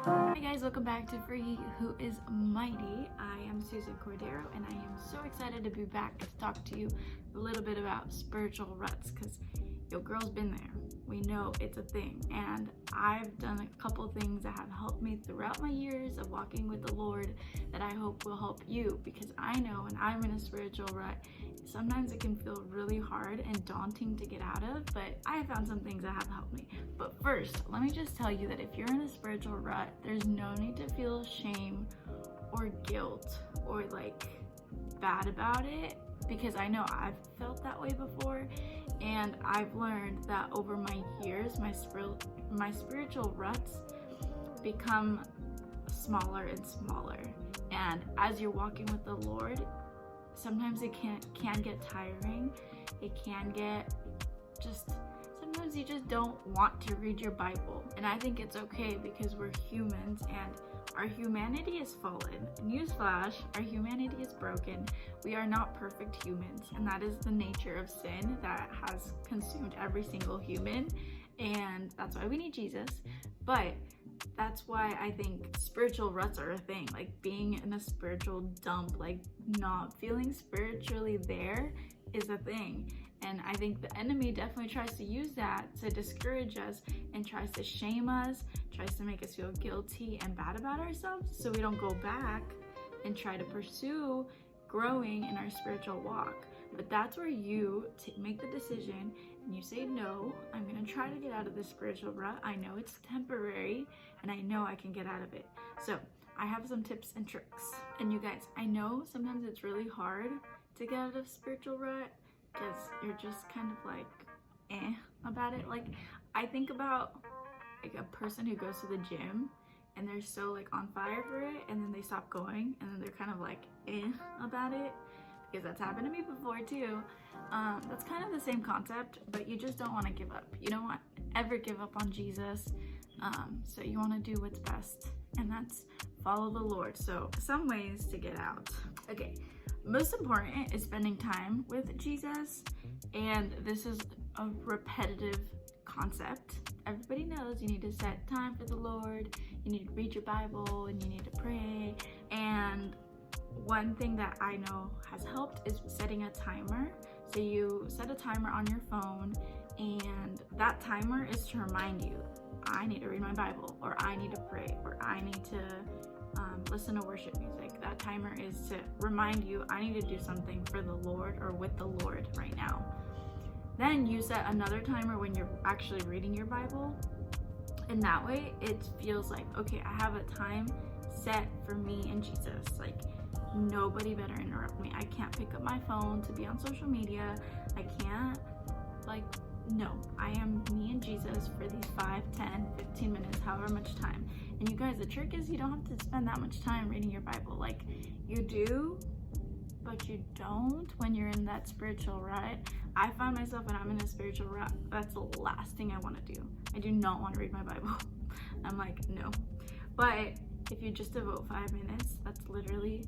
Hi guys, welcome back to For He Who Is Mighty. I am Susan Cordero and I am so excited to be back to talk to you a little bit about spiritual ruts because your girl's been there. We know it's a thing, and I've done a couple things that have helped me throughout my years of walking with the Lord that I hope will help you, because I know when I'm in a spiritual rut, sometimes it can feel really hard and daunting to get out of, but I have found some things that have helped me. But first, let me just tell you that if you're in a spiritual rut, there's no need to feel shame or guilt or like bad about it, because I know I've felt that way before, and I've learned that over my years, my spiritual ruts become smaller and smaller. And as you're walking with the Lord, sometimes it can get tiring. It can get sometimes you just don't want to read your Bible. And I think it's okay, because we're humans and our humanity is fallen. Newsflash, our humanity is broken. We are not perfect humans, and that is the nature of sin that has consumed every single human, and that's why we need Jesus. But that's why I think spiritual ruts are a thing, like being in a spiritual dump, like not feeling spiritually there is a thing. And I think the enemy definitely tries to use that to discourage us and tries to shame us, tries to make us feel guilty and bad about ourselves, so we don't go back and try to pursue growing in our spiritual walk. But that's where you make the decision and you say, no, I'm going to try to get out of this spiritual rut. I know it's temporary and I know I can get out of it. So I have some tips and tricks. And you guys, I know sometimes it's really hard to get out of spiritual rut because you're just kind of like about it. Like, I think about like a person who goes to the gym and they're so like on fire for it, and then they stop going, and then they're kind of like about it, because that's happened to me before too. That's kind of the same concept, but you just don't want to give up. You don't want ever give up on Jesus. So you want to do what's best, and that's follow the Lord. So some ways to get out. Okay, most important is spending time with Jesus, and this is a repetitive concept. Everybody knows you need to set time for the Lord, you need to read your Bible, and you need to pray. And one thing that I know has helped is setting a timer. So you set a timer on your phone, and that timer is to remind you, I need to read my Bible, or I need to pray, or I need to listen to worship music. That timer is to remind you, I need to do something for the Lord or with the Lord right now. Then you set another timer when you're actually reading your Bible, and that way it feels like, okay, I have a time set for me and Jesus. Like, nobody better interrupt me. I can't pick up my phone to be on social media. I can't, no, I am me and Jesus for these 5, 10, 15 minutes, however much time. And you guys, the trick is you don't have to spend that much time reading your Bible. Like, you do, but you don't when you're in that spiritual rut. I find myself when I'm in a spiritual rut, that's the last thing I want to do. I do not want to read my Bible. I'm like, no. But if you just devote 5 minutes, that's literally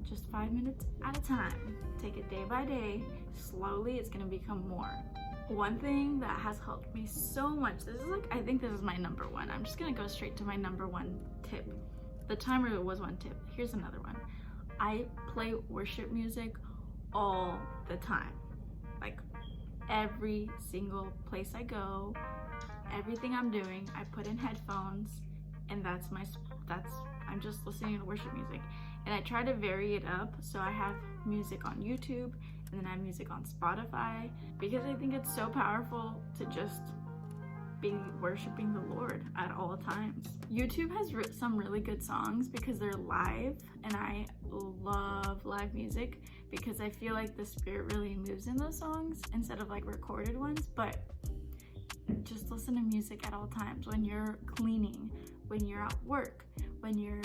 just 5 minutes at a time. Take it day by day. Slowly, it's going to become more. One thing that has helped me so much, I think this is my number one. I'm just going to go straight to my number one tip. The timer was one tip. Here's another one. I play worship music all the time. Like, every single place I go, everything I'm doing, I put in headphones, and I'm just listening to worship music. And I try to vary it up, so I have music on YouTube, and then I have music on Spotify, because I think it's so powerful to just be worshiping the Lord at all times. YouTube has some really good songs because they're live, and I love live music because I feel like the Spirit really moves in those songs instead of like recorded ones. But just listen to music at all times, when you're cleaning, when you're at work, when you're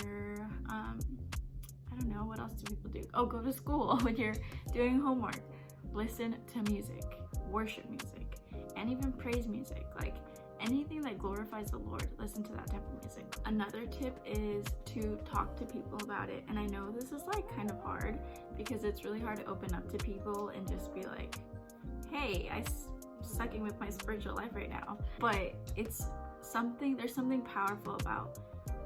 I don't know, what else do people do? Oh, go to school. When you're doing homework, listen to music, worship music, and even praise music. Like, anything that glorifies the Lord, listen to that type of music. Another tip is to talk to people about it. And I know this is like kind of hard, because it's really hard to open up to people and just be like, hey, I'm sucking with my spiritual life right now. But there's something powerful about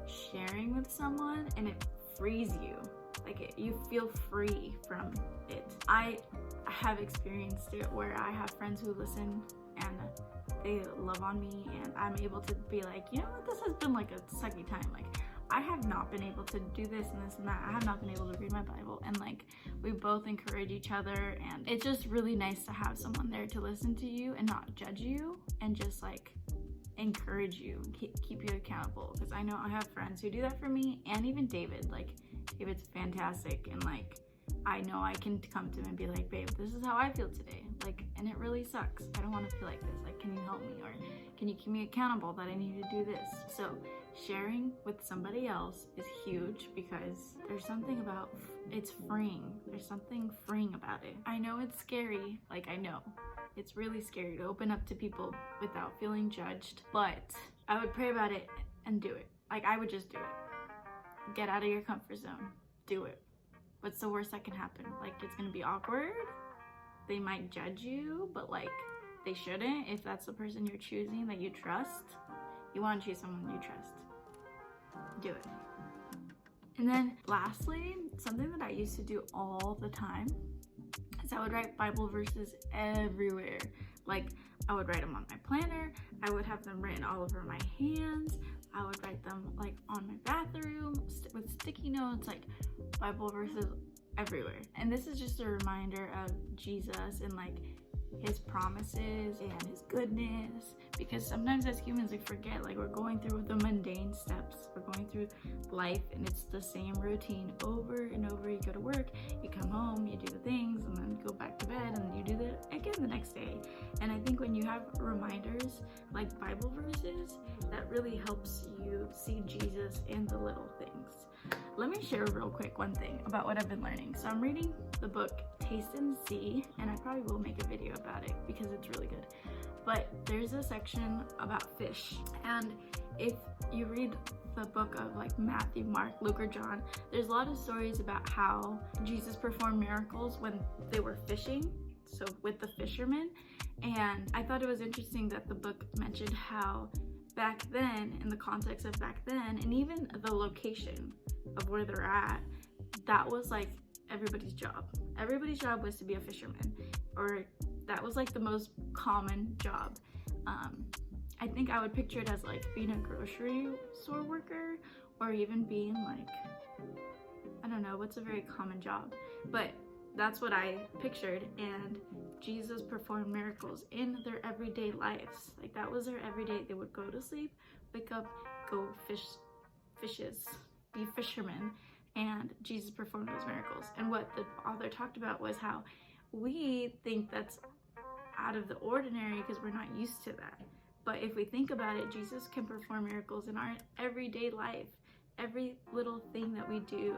sharing with someone and it frees you. Like you feel free from it. I have experienced it where I have friends who listen and they love on me, and I'm able to be like, you know what, this has been like a sucky time. Like I have not been able to do this and this and that. I have not been able to read my Bible, and like we both encourage each other, and it's just really nice to have someone there to listen to you and not judge you and just like encourage you, keep you accountable. Because I know I have friends who do that for me, and even David. Like David's fantastic, and like I know I can come to him and be like, babe, this is how I feel today, like, and it really sucks. I don't want to feel like this. Like, can you help me, or can you keep me accountable that I need to do this? So sharing with somebody else is huge, because there's something about it's freeing. There's something freeing about it. I know it's scary. Like, I know it's really scary to open up to people without feeling judged, but I would pray about it and do it. Like, I would just do it. Get out of your comfort zone. Do it. What's the worst that can happen? Like, it's gonna be awkward. They might judge you, but like, they shouldn't. If that's the person you're choosing that you trust, you want to choose someone you trust. Do it. And then lastly, something that I used to do all the time is I would write Bible verses everywhere. Like, I would write them on my planner. I would have them written all over my hands. I would write them like on my bathroom with sticky notes, like Bible verses everywhere. And this is just a reminder of Jesus and like his promises and his goodness, because sometimes as humans we forget, like we're going through the mundane steps, we're going through life, and it's the same routine over and over. You go to work, you come home, you do the things, and then you go back to bed, and you do that again the next day. And I think when you have reminders like Bible verses, that really helps you see Jesus in the little things. Let me share real quick one thing about what I've been learning. So I'm reading the book Taste and See, and I probably will make a video about it because it's really good. But there's a section about fish, and if you read the book of like Matthew, Mark, Luke, or John, there's a lot of stories about how Jesus performed miracles when they were fishing, so with the fishermen. And I thought it was interesting that the book mentioned how back then, in the context of back then, and even the location of where they're at, that was like everybody's job. Everybody's job was to be a fisherman, or that was like the most common job. I think I would picture it as like being a grocery store worker, or even being like, I don't know, what's a very common job, but that's what I pictured. And Jesus performed miracles in their everyday lives. Like, that was their everyday. They would go to sleep, wake up, go fishes, be fishermen, and Jesus performed those miracles. And what the author talked about was how we think that's out of the ordinary because we're not used to that. But if we think about it, Jesus can perform miracles in our everyday life. Every little thing that we do,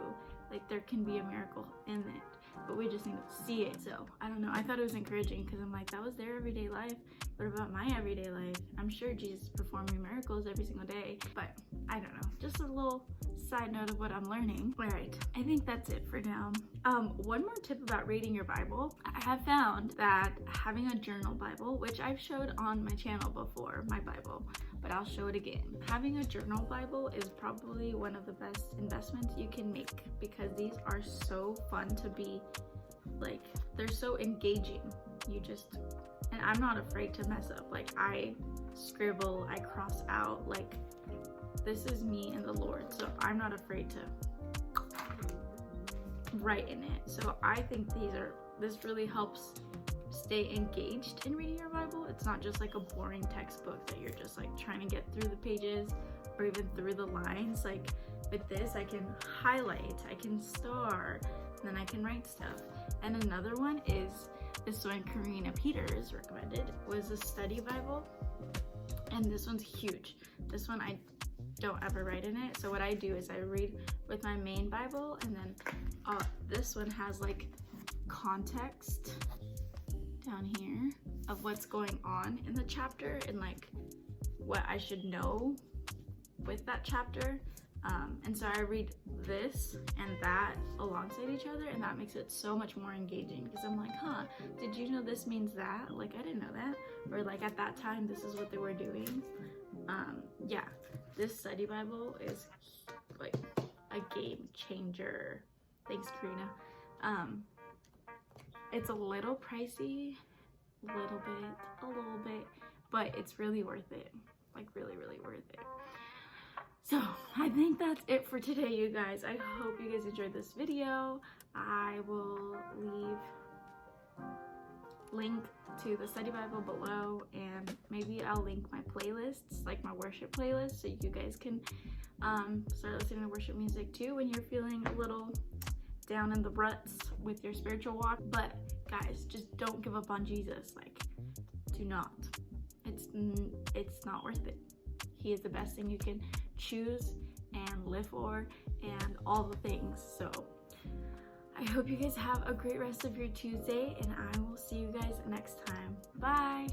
like, there can be a miracle in it, but we just need to see it. So I don't know, I thought it was encouraging, because I'm like, that was their everyday life. What about my everyday life? I'm sure Jesus is performing miracles every single day, but I don't know, just a little side note of what I'm learning. All right, I think that's it for now. One more tip about reading your Bible. I have found that having a journal Bible, which I've showed on my channel before, my Bible, but I'll show it again. Having a journal Bible is probably one of the best investments you can make, because these are so fun to be, like, they're so engaging. And I'm not afraid to mess up. Like, I scribble, I cross out, like, this is me and the Lord, so I'm not afraid to write in it. So I think this really helps stay engaged in reading your Bible. It's not just like a boring textbook that you're just like trying to get through the pages or even through the lines. Like, with this, I can highlight, I can star, and then I can write stuff. And another one is this one Karina Peters recommended, was a study Bible, and this one's huge. This one I don't ever write in it, so what I do is I read with my main Bible, and then this one has like context down here of what's going on in the chapter and like what I should know with that chapter. And so I read this and that alongside each other, and that makes it so much more engaging, because I'm like, did you know this means that? Like, I didn't know that. Or like, at that time, this is what they were doing. Yeah, This study Bible is like a game changer. Thanks, Karina. It's a little pricey, a little bit, but it's really worth it. Like really worth it. So I think that's it for today, you guys. I hope you guys enjoyed this video. I will leave link to the study Bible below, and maybe I'll link my playlists, like my worship playlist, so you guys can start listening to worship music too when you're feeling a little down in the ruts with your spiritual walk. But guys, just don't give up on Jesus. Like, do not. It's not worth it. He is the best thing you can choose and live for and all the things. So I hope you guys have a great rest of your Tuesday, and I will see you guys next time. Bye.